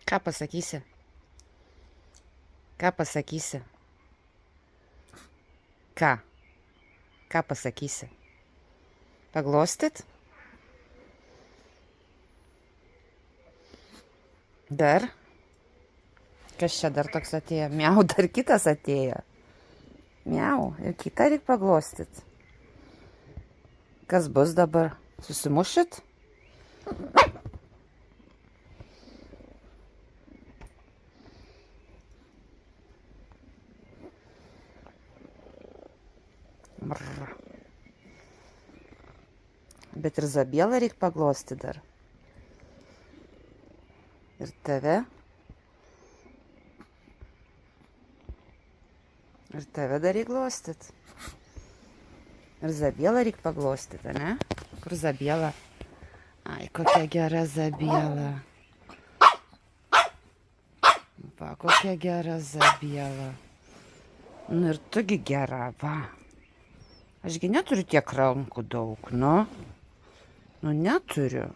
Ką pasakysi? Ką pasakysi? Ką? Ką pasakysi? Paglostyt? Dar? Kas čia dar toks atėjo? Miau, dar kitas atėjo. Miau, ir kitą reikia paglostyt. Kas bus dabar? Susimušit? Brr. Bet ir Zabielą reikia paglostyt dar. Ir tave. Ir tave dar reikia glostyt. Ir Zabielą reikia paglostyt, ne? Kur Zabiela? Ai, kokia gera Zabiela. Va, kokia gera Zabiela. Nu ir tugi gera, va. Ašgi neturiu tiek rankų daug, nu. Nu, neturiu.